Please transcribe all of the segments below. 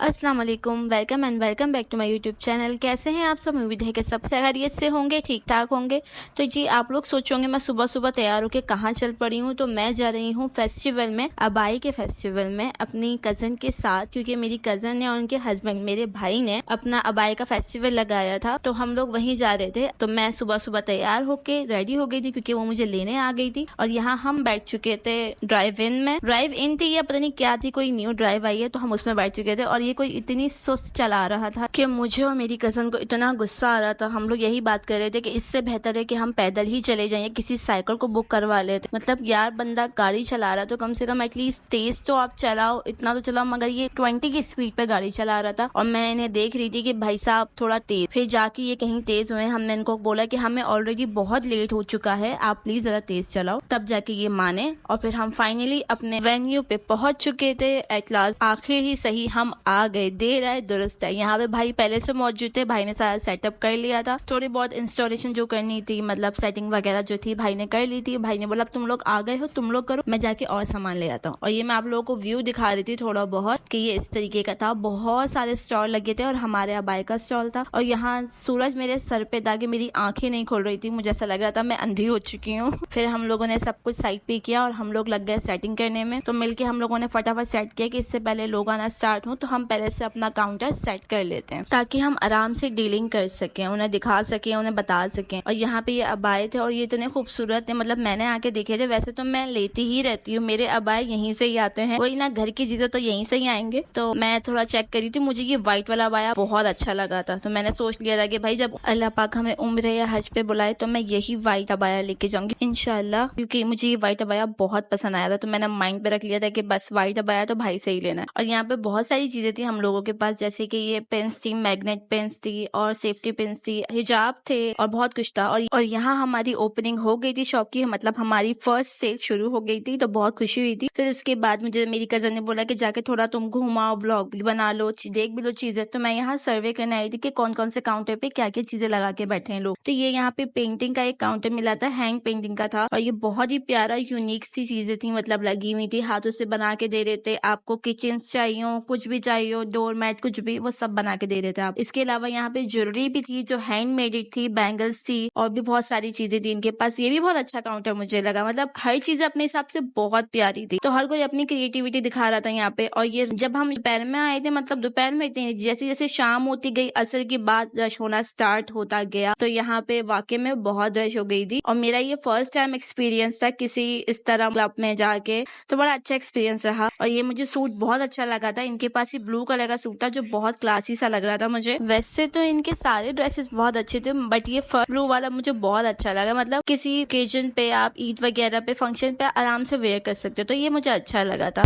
अस्सलाम वालेकुम, welcome and welcome back to my YouTube channel. कैसे हैं आप सब? उम्मीद है कि सब खैरियत से होंगे, ठीक ठाक होंगे। तो जी आप लोग सोचोगे मैं सुबह सुबह तैयार होकर कहाँ चल पड़ी हूँ। तो मैं जा रही हूँ फेस्टिवल में, अबाई के फेस्टिवल में अपनी कज़न के साथ, क्योंकि मेरी कज़न ने और उनके हस्बैंड मेरे भाई ने अपना अबाई का फेस्टिवल लगाया था, तो हम लोग वहीं जा रहे थे। तो मैं सुबह सुबह तैयार होके रेडी हो गई थी क्योंकि वो मुझे लेने आ गई थी। और यहाँ हम बैठ चुके थे ड्राइव इन में। ड्राइव इन थी या पता नहीं क्या थी, कोई न्यू ड्राइव आई है, तो हम उसमें बैठ चुके थे। और ये कोई इतनी सुस्त चला रहा था कि मुझे और मेरी कज़न को इतना गुस्सा आ रहा था। हम लोग यही बात कर रहे थे कि इससे बेहतर है कि हम पैदल ही चले जाएं, किसी साइकिल को बुक करवा लेते। मतलब यार, बंदा गाड़ी चला रहा तो कम से कम एटलीस्ट तेज तो आप चलाओ, इतना तो चलाओ। मगर ये 20 की स्पीड पे गाड़ी चला रहा था और मैं इन्हें देख रही थी कि भाई साहब थोड़ा तेज। फिर जाके ये कहीं तेज हुए। हमने इनको बोला कि हमें ऑलरेडी बहुत लेट हो चुका है, आप प्लीज जरा तेज चलाओ। तब जाके ये माने और फिर हम फाइनली अपने वेन्यू पे पहुंच चुके थे। एट लास्ट आखिर ही सही हम आ गए। देर आए दुरुस्त है। यहाँ पे भाई पहले से मौजूद थे, भाई ने सारा सेटअप कर लिया था। थोड़ी बहुत इंस्टॉलेशन जो करनी थी, मतलब सेटिंग वगैरह जो थी, भाई ने कर ली थी। भाई ने बोला तुम लोग आ गए हो, तुम लोग करो, मैं जाके और सामान ले आता हूँ। और ये मैं आप लोगों को व्यू दिखा रही थी थोड़ा बहुत कि ये इस तरीके का था। बहुत सारे स्टॉल लगे थे और हमारे अबाई का स्टॉल था। और यहाँ सूरज मेरे सर पे था कि मेरी आंखें नहीं खोल रही थी, मुझे ऐसा लग रहा था मैं अंधी हो चुकी हूँ। फिर हम लोगों ने सब कुछ साइड पे किया और हम लोग लग गए सेटिंग करने में। तो मिलके हम लोगों ने फटाफट सेट किया कि इससे पहले लोग आना स्टार्ट हो तो हम पहले से अपना काउंटर सेट कर लेते हैं, ताकि हम आराम से डीलिंग कर सकें, उन्हें दिखा सकें, उन्हें बता सकें। और यहाँ पे ये अबाए थे और ये इतने खूबसूरत है, मतलब मैंने आके देखे थे। वैसे तो मैं लेती ही रहती हूँ, मेरे अबाए यहीं से ही आते हैं, वही ना, घर की चीजें तो यहीं से ही आएंगे। तो मैं थोड़ा चेक करी थी, मुझे ये व्हाइट वाला अबाया बहुत अच्छा लगा था। तो मैंने सोच लिया था कि भाई जब अल्लाह पाक हमें उम्र या हज पे बुलाए तो मैं यही व्हाइट अबाया लेके जाऊंगी इंशाल्लाह, क्योंकि मुझे ये व्हाइट अबाया बहुत पसंद आया था। तो मैंने माइंड पे रख लिया था कि बस व्हाइट अबाया तो भाई से ही लेना है। और यहाँ पे बहुत सारी चीजें थी हम लोगों के पास, जैसे कि ये पेन्स थी, मैग्नेट पेन्स थी और सेफ्टी पिन्स थी, हिजाब थे और बहुत कुछ था। और यहाँ हमारी ओपनिंग हो गई थी शॉप की, मतलब हमारी फर्स्ट सेल शुरू हो गई थी। तो बहुत खुशी हुई थी। फिर इसके बाद मुझे मेरी कजन ने बोला कि जाके थोड़ा तुम घुमाओ, ब्लॉग भी बना लो, देख भी लो चीजें। तो मैं यहाँ सर्वे करने आई थी कि कौन कौन से काउंटर पे क्या क्या चीजें लगा के बैठे हैं लोग। तो ये यहाँ पे पेंटिंग का एक काउंटर मिला था, हैंड पेंटिंग का था। और ये बहुत ही प्यारा यूनिक सी चीजें थी, मतलब लगी हुई थी, हाथों से बना के दे रहे थे। आपको किचन चाहिए, कुछ भी चाहिए, डोर मैट, कुछ भी, वो सब बना के दे रहे थे आप। इसके अलावा यहाँ पे ज्वेलरी भी थी जो हैंड मेड थी, बैंगल्स थी और भी बहुत सारी चीजें थी इनके पास। ये भी बहुत अच्छा काउंटर मुझे लगा, मतलब हर चीज अपने हिसाब से बहुत प्यारी थी। तो हर कोई अपनी क्रिएटिविटी दिखा रहा था यहाँ पे। और ये जब हम दोपहर में आए थे, मतलब दोपहर में जैसे जैसे शाम होती गई, असर के बाद रश होना स्टार्ट होता गया। तो यहाँ पे वाकई में बहुत रश हो गई थी। और मेरा ये फर्स्ट टाइम एक्सपीरियंस था किसी इस तरह क्लब में जाके, तो बड़ा अच्छा एक्सपीरियंस रहा। और ये मुझे सूट बहुत अच्छा लगा था। इनके पास ये ब्लू कलर का सूट था जो बहुत क्लासी सा लग रहा था मुझे। वैसे तो इनके सारे ड्रेसेस बहुत अच्छे थे, बट ये ब्लू वाला मुझे बहुत अच्छा लगा। मतलब किसी ओकेजन पे, आप ईद वगैरह पे, फंक्शन पे आराम से वेयर कर सकते हो, तो ये मुझे अच्छा लगा था।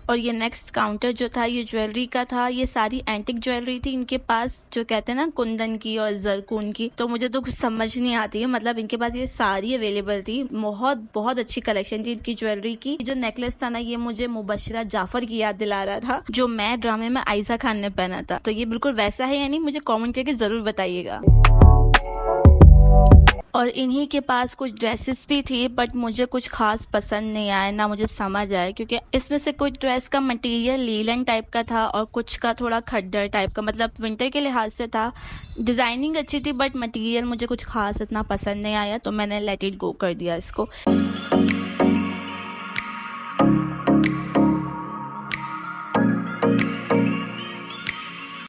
और ये नेक्स्ट काउंटर जो था ये ज्वेलरी का था। ये सारी एंटिक ज्वेलरी थी इनके पास, जो कहते हैं ना कुंदन की और जरकून की। तो मुझे तो कुछ समझ नहीं आती है, मतलब इनके पास ये सारी अवेलेबल थी। बहुत बहुत अच्छी कलेक्शन थी इनकी ज्वेलरी की। जो नेकलेस था ना, ये मुझे मुबशिरा जाफर की याद दिला रहा था, जो मैं ड्रामे में आयशा खान ने पहना था। तो ये बिल्कुल वैसा है या नहीं, मुझे कॉमेंट करके जरूर बताइएगा। और इन्हीं के पास कुछ ड्रेसेस भी थी, बट मुझे कुछ खास पसंद नहीं आया, ना मुझे समझ आया, क्योंकि इसमें से कुछ ड्रेस का मटेरियल लीलन टाइप का था और कुछ का थोड़ा खड्डर टाइप का, मतलब विंटर के लिहाज से था। डिजाइनिंग अच्छी थी बट मटेरियल मुझे कुछ खास इतना पसंद नहीं आया, तो मैंने लेट इट गो कर दिया इसको।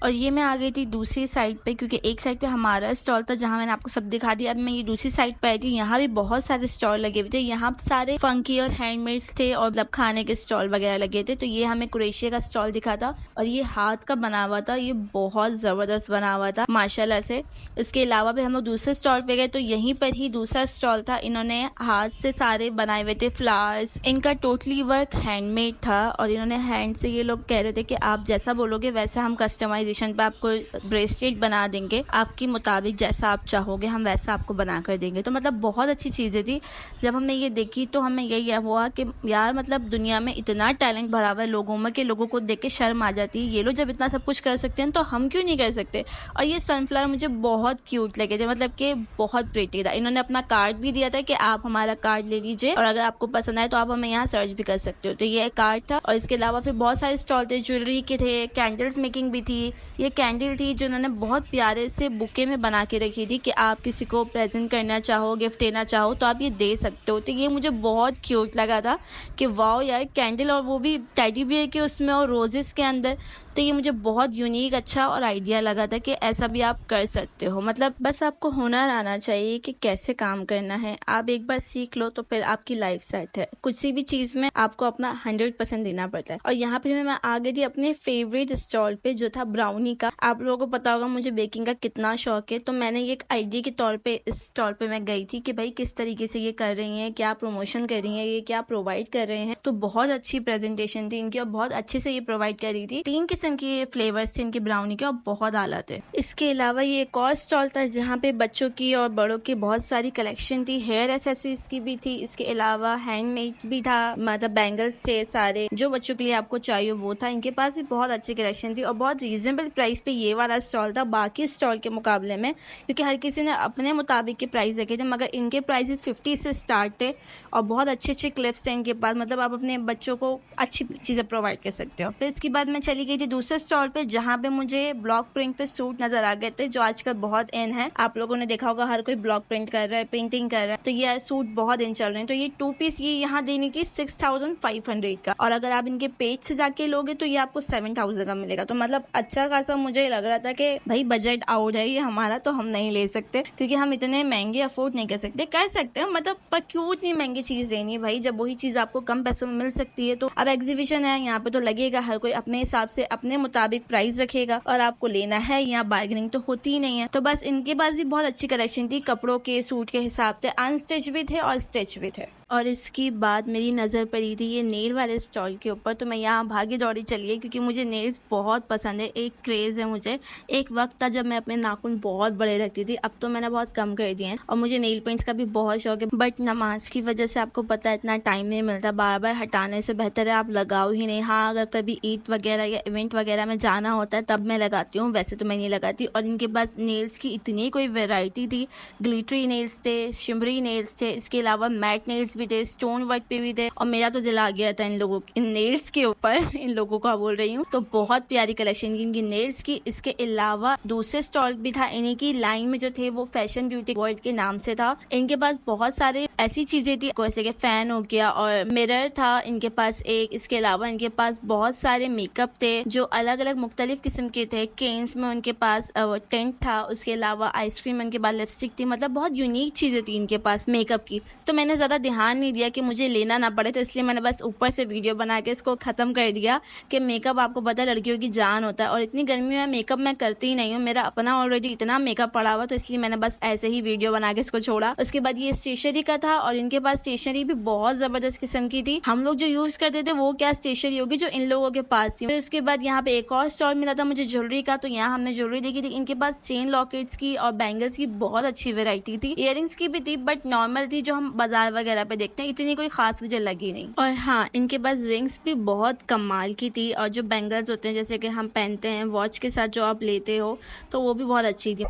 और ये मैं आ गई थी दूसरी साइड पे, क्योंकि एक साइड पे हमारा स्टॉल था जहाँ मैंने आपको सब दिखा दिया। अब मैं ये दूसरी साइड पे आई थी, यहाँ भी बहुत सारे स्टॉल लगे हुए थे। यहाँ सारे फंकी और हैंडमेड्स थे और मतलब खाने के स्टॉल वगैरह लगे थे। तो ये हमें क्रोएशिया का स्टॉल दिखा था और ये हाथ का बना हुआ था, ये बहुत जबरदस्त बना हुआ था माशाल्लाह से। इसके अलावा भी हम लोग दूसरे स्टॉल पे गए तो यहीं पर ही दूसरा स्टॉल था, इन्होंने हाथ से सारे बनाए हुए थे फ्लावर्स। इनका टोटली वर्क हैंडमेड था और इन्होंने हैंड से, ये लोग कह रहे थे कि आप जैसा बोलोगे वैसा हम कस्टमाइजेशन स्पेसिफिकेशन पे आपको ब्रेसलेट बना देंगे, आपके मुताबिक जैसा आप चाहोगे हम वैसा आपको बना कर देंगे। तो मतलब बहुत अच्छी चीज़ें थी। जब हमने ये देखी तो हमें यही हुआ कि यार मतलब दुनिया में इतना टैलेंट भरा हुआ है लोगों में कि लोगों को देख के शर्म आ जाती है। ये लोग जब इतना सब कुछ कर सकते हैं तो हम क्यों नहीं कर सकते। और ये सनफ्लावर मुझे बहुत क्यूट लगे थे, मतलब कि बहुत प्रीटी था। इन्होंने अपना कार्ड भी दिया था कि आप हमारा कार्ड ले लीजिए और अगर आपको पसंद आए तो आप हमें यहाँ सर्च भी कर सकते हो। तो ये कार्ड था और इसके अलावा फिर बहुत सारे स्टॉल थे, ज्वेलरी के थे, कैंडल्स मेकिंग भी थी। ये कैंडल थी जो उन्होंने बहुत प्यारे से बुके में बना के रखी थी कि आप किसी को प्रेजेंट करना चाहो, गिफ्ट देना चाहो तो आप ये दे सकते हो। तो ये मुझे बहुत क्यूट लगा था कि वाओ यार कैंडल, और वो भी टेडी बियर के उसमें और रोजेस के अंदर। तो ये मुझे बहुत यूनिक अच्छा और आइडिया लगा था कि ऐसा भी आप कर सकते हो। मतलब बस आपको हुनर आना चाहिए कि कैसे काम करना है। आप एक बार सीख लो तो फिर आपकी लाइफ सेट है। कुछ भी चीज में आपको अपना 100% देना पड़ता है। और यहाँ पे मैं आ गई थी अपने फेवरेट स्टॉल पे जो था ब्राउनी का। आप लोगों को पता होगा मुझे बेकिंग का कितना शौक है, तो मैंने ये एक आइडिया के तौर पे इस स्टॉल पे मैं गई थी कि भाई किस तरीके से ये कर रही हैं, क्या प्रमोशन कर रही हैं, ये क्या प्रोवाइड कर रहे हैं। तो बहुत अच्छी प्रेजेंटेशन थी इनकी और बहुत अच्छे से ये प्रोवाइड कर रही थी। 3 किस्म के फ्लेवर्स थे इनके ब्राउनी के और बहुत आला थे। इसके अलावा ये एक और स्टॉल था जहाँ पे बच्चों की और बड़ों की बहुत सारी कलेक्शन थी। हेयर एक्सेसरीज की भी थी, इसके अलावा हैंडमेड भी था, मतलब बैंगल्स थे सारे जो बच्चों के लिए आपको चाहिए वो था। इनके पास भी बहुत अच्छी कलेक्शन थी और बहुत रीजनेबल प्राइस पे ये वाला स्टॉल था बाकी स्टॉल के मुकाबले में, क्योंकि हर किसी ने अपने मुताबिक के प्राइस रखे थे, मगर इनके प्राइसेस 50 से स्टार्ट थे और बहुत अच्छे अच्छे क्लिप्स थे इनके पास। मतलब आप अपने बच्चों को अच्छी चीजें प्रोवाइड कर सकते हो। फिर इसके बाद मैं चली गई थी दूसरे स्टॉल पे जहाँ पे मुझे ब्लॉक प्रिंट पे सूट नजर आ गए थे जो आजकल बहुत इन है। आप लोगों ने देखा होगा हर कोई ब्लॉक प्रिंट कर रहा है, पेंटिंग कर रहा है, तो ये सूट बहुत इन चल रहे हैं। तो ये 2 पीस ये यहाँ देनी थी 6500 का, और अगर आप इनके पेज से जाके लोगे तो ये आपको 7000 का मिलेगा। तो मतलब अच्छा खासा मुझे लग रहा था कि भाई बजट आउट है ये हमारा, तो हम नहीं ले सकते क्योंकि हम इतने महंगे अफोर्ड नहीं कर सकते। कर सकते हैं मतलब, पर क्यों इतनी महंगी चीज देनी है भाई जब वही चीज आपको कम पैसों में मिल सकती है। तो अब एग्जीबिशन है यहाँ पे तो लगेगा हर कोई अपने हिसाब से अपने मुताबिक प्राइस रखेगा और आपको लेना है, यहाँ बार्गेनिंग तो होती ही नहीं है। तो बस इनके पास भी बहुत अच्छी कलेक्शन थी कपड़ों के, सूट के हिसाब से, अनस्टिच भी थे और स्टिच भी थे। और इसकी बाद मेरी नज़र पड़ी थी ये नेल वाले स्टॉल के ऊपर, तो मैं यहाँ भागी दौड़ी चली गई क्योंकि मुझे नेल्स बहुत पसंद है, एक क्रेज़ है मुझे। एक वक्त था जब मैं अपने नाखून बहुत बड़े रखती थी, अब तो मैंने बहुत कम कर दिए हैं। और मुझे नेल पेंट्स का भी बहुत शौक है, बट नमाज की वजह से आपको पता है इतना टाइम नहीं मिलता, बार बार हटाने से बेहतर है आप लगाओ ही नहीं। हाँ अगर कभी ईद वगैरह या इवेंट वगैरह में जाना होता है तब मैं लगाती हूँ, वैसे तो मैं नहीं लगाती। और इनके पास नेल्स की इतनी कोई वेराइटी थी, ग्लिटरी नेल्स थे, शिमरी नेल्स थे, इसके अलावा मैट नेल्स भी थे, स्टोन वर्क पे भी थे। और मेरा तो दिल आ गया था इन लोगों इन नेल्स के ऊपर इन लोगों का बोल रही हूँ। तो बहुत प्यारी कलेक्शन की इनकी नेल्स की। इसके अलावा दूसरे स्टॉल भी था इन्हीं की लाइन में जो थे वो फैशन ब्यूटी वर्ल्ड के नाम से था। इनके पास बहुत सारे ऐसी चीजें थी जैसे कि फैन हो गया और मिरर था इनके पास एक। इसके अलावा इनके पास बहुत सारे मेकअप थे जो अलग अलग मुख्तलिफ किस्म के थे। केन्स में उनके पास टेंट था, उसके अलावा आइसक्रीम, उनके पास लिपस्टिक थी, मतलब बहुत यूनिक चीजें थी इनके पास मेकअप की। तो मैंने ज्यादा ध्यान नहीं दिया कि मुझे लेना ना पड़े, तो इसलिए मैंने बस ऊपर से वीडियो बना के इसको खत्म कर दिया कि मेकअप आपको पता है लड़कियों की जान होता है और इतनी गर्मी में मेकअप मैं करती ही नहीं हूँ, मेरा अपना ऑलरेडी इतना मेकअप पड़ा हुआ, तो इसलिए मैंने बस ऐसे ही वीडियो बना के इसको छोड़ा। उसके बाद ये स्टेशनरी का था और इनके पास स्टेशनरी भी बहुत जबरदस्त किस्म की थी। हम लोग जो यूज करते थे वो क्या स्टेशनरी होगी जो इन लोगों के पास थी। फिर उसके बाद यहाँ पे एक और स्टॉल मिला था मुझे ज्वेलरी का, तो यहाँ हमने ज्वेलरी देखी थी। इनके पास चेन लॉकेट्स की और बैंगल्स की बहुत अच्छी वेरायटी थी, इयररिंग्स की भी थी बट नॉर्मल थी जो हम बाजार वगैरह पे देखते हैं, इतनी कोई खास मुझे लगी नहीं। और हाँ इनके पास रिंग्स भी बहुत कमाल की थी और जो बैंगल्स होते हैं जैसे कि हम पहनते हैं वॉच के साथ जो आप लेते हो, तो वो भी बहुत अच्छी थी।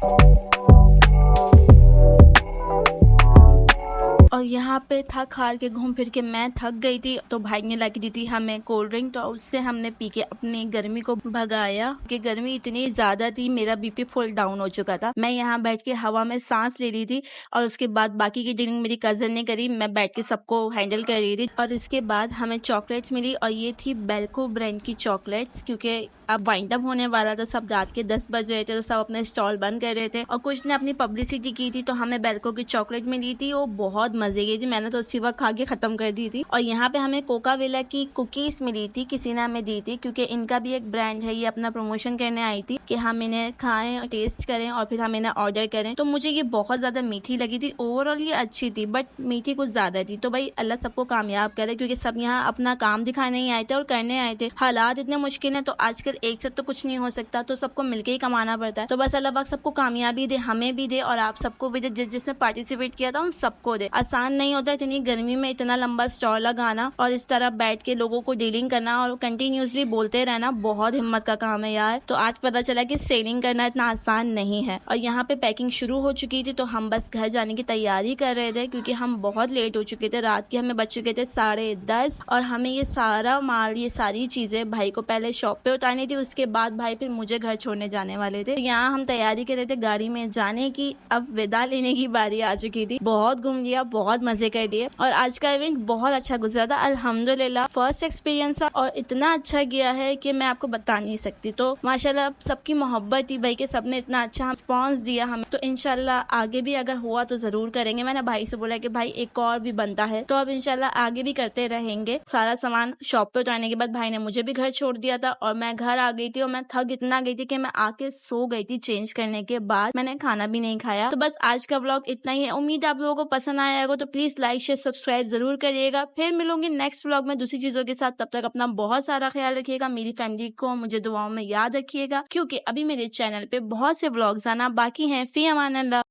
और यहाँ पे थक हार के घूम फिर के मैं थक गई थी, तो भाई ने ला के दी थी हमें कोल्ड ड्रिंक, तो उससे हमने पी के अपनी गर्मी को भगाया कि गर्मी इतनी ज्यादा थी, मेरा बीपी फुल डाउन हो चुका था। मैं यहाँ बैठ के हवा में सांस ले रही थी और उसके बाद बाकी की ड्रिंक मेरी कजन ने करी, मैं बैठ के सबको हैंडल कर रही थी। और इसके बाद हमें चॉकलेट्स मिली और ये थी बेल्को ब्रांड की चॉकलेट्स, क्योंकि अब वाइंड अप होने वाला था, सब रात के 10 बज रहे थे, तो सब अपने स्टॉल बंद कर रहे थे और कुछ ने अपनी पब्लिसिटी की थी, तो हमें बेल्को की चॉकलेट मिली थी, वो बहुत मजे की थी, मैंने तो उसी वक्त खा के खत्म कर दी थी। और यहाँ पे हमें कोकाविला की कुकीज मिली थी, किसी ने हमें दी थी, क्योंकि इनका भी एक ब्रांड है, ये अपना प्रमोशन करने आई थी कि हम इन्हें खाएं, टेस्ट करें और फिर हम इन्हें ऑर्डर करें। तो मुझे ये बहुत ज्यादा मीठी लगी थी, ओवरऑल ये अच्छी थी बट मीठी कुछ ज्यादा थी। तो भाई अल्लाह सबको कामयाब करे, क्योंकि सब यहाँ अपना काम दिखाने ही आए थे और करने आए थे। हालात इतने मुश्किल है, तो आजकल एक से तो कुछ नहीं हो सकता, तो सबको मिलके ही कमाना पड़ता है। तो बस अल्लाह पाक सबको कामयाबी दे, हमें भी दे और आप सबको भी दे, जिसने पार्टिसिपेट किया था उन सबको दे। आसान नहीं होता इतनी गर्मी में इतना लंबा स्टॉल लगाना और इस तरह बैठ के लोगों को डीलिंग करना और कंटिन्यूसली बोलते रहना, बहुत हिम्मत का काम है यार। तो आज पता चला कि सेलिंग करना इतना आसान नहीं है। और यहाँ पे पैकिंग शुरू हो चुकी थी, तो हम बस घर जाने की तैयारी कर रहे थे क्योंकि हम बहुत लेट हो चुके थे। रात के हमें बज चुके थे 10:30 और हमें ये सारा माल, ये सारी चीजें भाई को पहले शॉप पे उतारनी थी, उसके बाद भाई फिर मुझे घर छोड़ने जाने वाले थे। तो यहाँ हम तैयारी कर रहे थे गाड़ी में जाने की। अब विदा लेने की बारी आ चुकी थी। बहुत घूम लिया, बहुत मजे कर लिए और आज का इवेंट बहुत अच्छा गुजरा था अल्हम्दुलिल्लाह। फर्स्ट एक्सपीरियंस था और इतना अच्छा गया है कि मैं आपको बता नहीं सकती। तो माशाल्लाह सबकी मोहब्बत थी भाई के, सबने इतना अच्छा रिस्पॉन्स दिया हमें। तो इंशाल्लाह आगे भी अगर हुआ तो जरूर करेंगे। मैंने भाई से बोला कि भाई एक और भी बनता है, तो अब इंशाल्लाह आगे भी करते रहेंगे। सारा सामान शॉप पे उतारने के बाद भाई ने मुझे भी घर छोड़ दिया था और मैं घर आ गई थी और मैं थक इतना गई थी कि मैं आके सो गई थी। चेंज करने के बाद मैंने खाना भी नहीं खाया। तो बस आज का व्लॉग इतना ही है। उम्मीद है आप लोगों को पसंद आया होगा, तो प्लीज लाइक शेयर सब्सक्राइब जरूर करिएगा। फिर मिलूंगी नेक्स्ट व्लॉग में दूसरी चीजों के साथ। तब तक अपना बहुत सारा ख्याल रखिएगा, मेरी फैमिली को मुझे दुआओं में याद रखिएगा क्योंकि अभी मेरे चैनल पे बहुत से व्लॉग्स आना बाकी हैं। फी अमान अल्लाह।